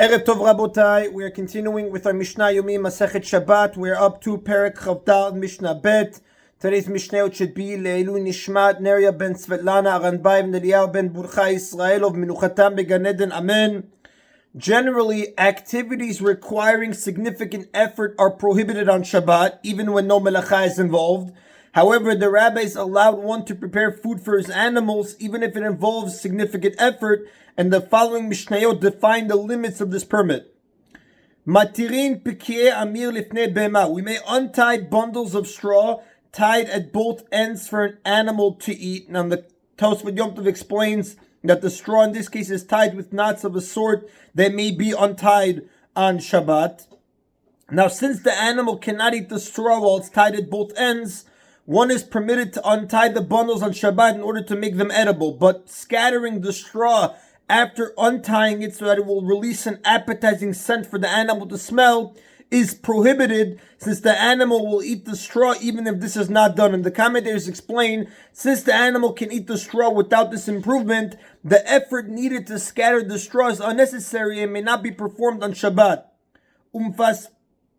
Erev Tov Rabotai, we are continuing with our Mishna Yomi Masechet Shabbat. We are up to Perek Chavdal Mishnah Bet. Today's Mishnayot should be Leilu Nishmat Neria ben Svetlana Aranbai Neliyahu ben Burcha Israel of Menuchatam Began Eden. Amen. Generally, activities requiring significant effort are prohibited on Shabbat, even when no melacha is involved. However, the rabbis allowed one to prepare food for his animals, even if it involves significant effort, and the following Mishnayot define the limits of this permit. Matirin pikieh amir lifnei bema. We may untie bundles of straw tied at both ends for an animal to eat. Now, the Tosfot Yom Tov explains that the straw in this case is tied with knots of a sort that may be untied on Shabbat. Now, since the animal cannot eat the straw while it's tied at both ends, one is permitted to untie the bundles on Shabbat in order to make them edible, but scattering the straw after untying it so that it will release an appetizing scent for the animal to smell is prohibited, since the animal will eat the straw even if this is not done. And the commentators explain, since the animal can eat the straw without this improvement, the effort needed to scatter the straw is unnecessary and may not be performed on Shabbat. Umfas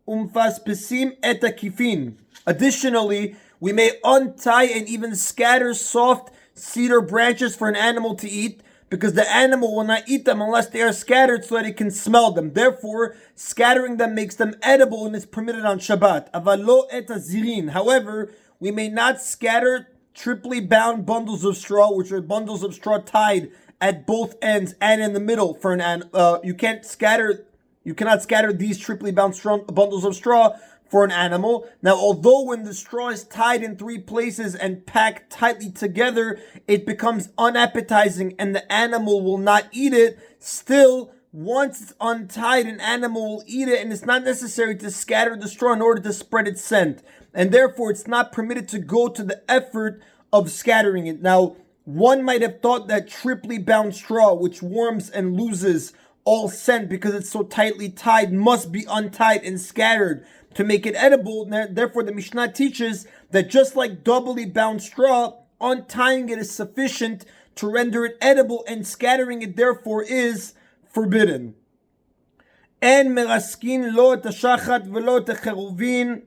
pesim et kifin. Additionally, we may untie and even scatter soft cedar branches for an animal to eat, because the animal will not eat them unless they are scattered so that it can smell them. Therefore, scattering them makes them edible and is permitted on Shabbat. Avalo et zirin. However, we may not scatter triply bound bundles of straw, which are bundles of straw tied at both ends and in the middle for an animal. You cannot scatter these triply bound bundles of straw for an animal. Now, although when the straw is tied in three places and packed tightly together, it becomes unappetizing and the animal will not eat it, still, once it's untied, an animal will eat it, and it's not necessary to scatter the straw in order to spread its scent. And therefore, it's not permitted to go to the effort of scattering it. Now, one might have thought that triply bound straw, which warms and loses all scent because it's so tightly tied, must be untied and scattered to make it edible. Therefore, the Mishnah teaches that just like doubly bound straw, untying it is sufficient to render it edible, and scattering it therefore is forbidden. En meraskin lo et hashachat velo et hecharuvin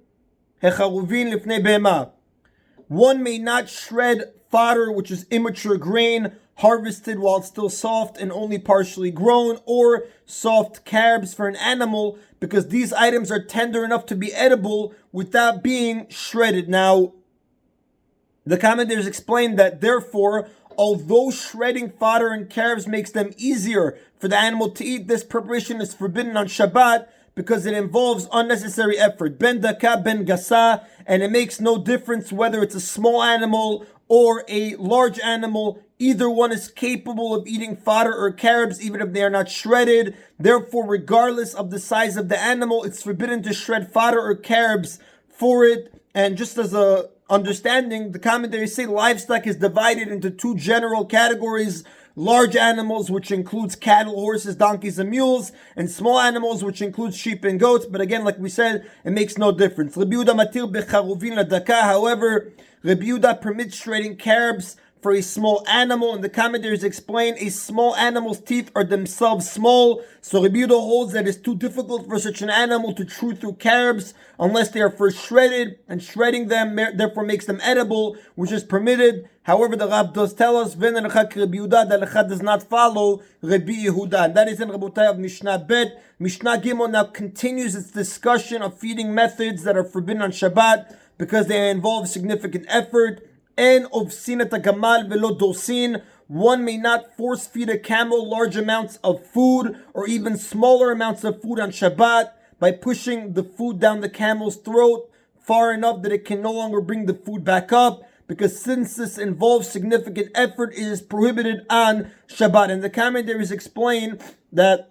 lifnei behema. One may not shred fodder, which is immature grain, harvested while it's still soft and only partially grown, or soft carbs for an animal, because these items are tender enough to be edible without being shredded. Now, the commentators explain that therefore, although shredding fodder and carbs makes them easier for the animal to eat, this preparation is forbidden on Shabbat because it involves unnecessary effort. Ben daka, ben gasa, and it makes no difference whether it's a small animal or a large animal. Either one is capable of eating fodder or carbs, even if they are not shredded. Therefore, regardless of the size of the animal, it's forbidden to shred fodder or carbs for it. And just as a understanding, the commentaries say livestock is divided into two general categories: large animals, which includes cattle, horses, donkeys, and mules, and small animals, which includes sheep and goats. But again, like we said, it makes no difference. Rabbi Yehuda matir becharuvin ladaka. However, Rabbi Yehuda permits shredding carbs for a small animal, and the commentators explain a small animal's teeth are themselves small, so Rabbi Yehuda holds that it's too difficult for such an animal to chew through carbs unless they are first shredded, and shredding them therefore makes them edible, which is permitted. However, the Rav does tell us, Rabbi Yehuda, that Lecha does not follow Rabbi Yehuda, and that is in Rabotai of Mishnah Bet. Mishnah Gimel now continues its discussion of feeding methods that are forbidden on Shabbat because they involve significant effort. En ofsin et gamal velo dosin. One may not force feed a camel large amounts of food or even smaller amounts of food on Shabbat by pushing the food down the camel's throat far enough that it can no longer bring the food back up, because since this involves significant effort, it is prohibited on Shabbat. And the commentaries explain that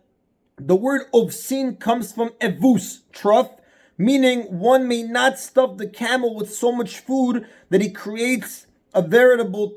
the word ofsin comes from evus, trough, meaning one may not stuff the camel with so much food that he creates a veritable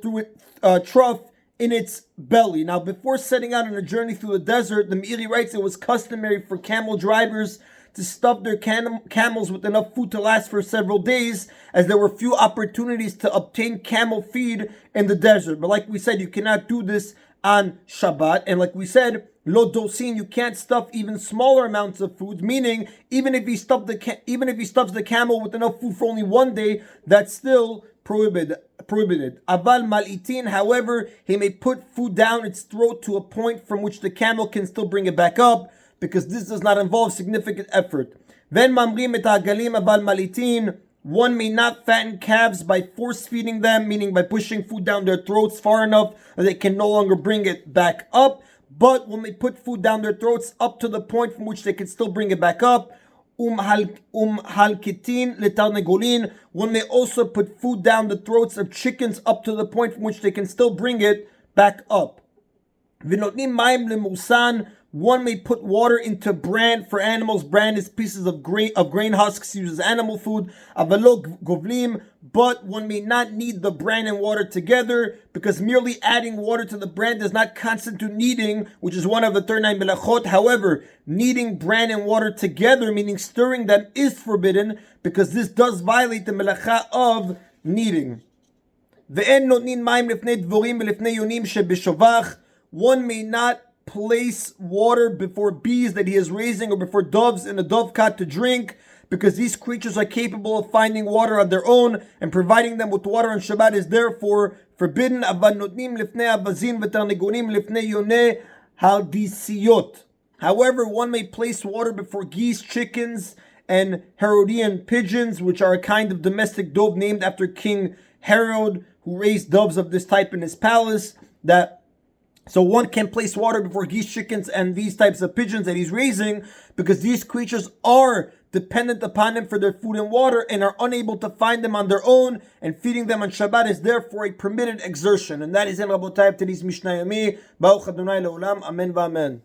trough in its belly. Now, before setting out on a journey through the desert, the Meiri writes it was customary for camel drivers to stuff their camels with enough food to last for several days, as there were few opportunities to obtain camel feed in the desert. But like we said, you cannot do this on Shabbat. And like we said, Lo dosin, you can't stuff even smaller amounts of food. Meaning, even if he stuffs the camel with enough food for only one day, that's still prohibited. Aval malitin, however, he may put food down its throat to a point from which the camel can still bring it back up, because this does not involve significant effort. Then mamrim et hagalim aval malitin. One may not fatten calves by force feeding them, meaning by pushing food down their throats far enough that they can no longer bring it back up. But when they put food down their throats up to the point from which they can still bring it back up, halkitin letarnegolin, one may also put food down the throats of chickens up to the point from which they can still bring it back up. V'notnim mayim lemusan, one may put water into bran for animals. Bran is pieces of grain husks used as animal food. Avalo govlim, but one may not knead the bran and water together, because merely adding water to the bran does not constitute kneading, which is one of the 39 melachot. However, kneading bran and water together, meaning stirring them, is forbidden, because this does violate the melacha of kneading. Ve'en notnin mayim lifnei dvorim v'lifnei yonim shebeshovach, one may not place water before bees that he is raising or before doves in a dovecot to drink, because these creatures are capable of finding water on their own, and providing them with water on Shabbat is therefore forbidden. However, one may place water before geese, chickens, and Herodian pigeons, which are a kind of domestic dove named after King Herod, who raised doves of this type in his palace. So one can place water before geese, chickens, and these types of pigeons that he's raising, because these creatures are dependent upon him for their food and water and are unable to find them on their own, and feeding them on Shabbat is therefore a permitted exertion. And that is in Rabotai today's Mishna Yomi. Baruch Adonai Le'olam. Amen v'amen.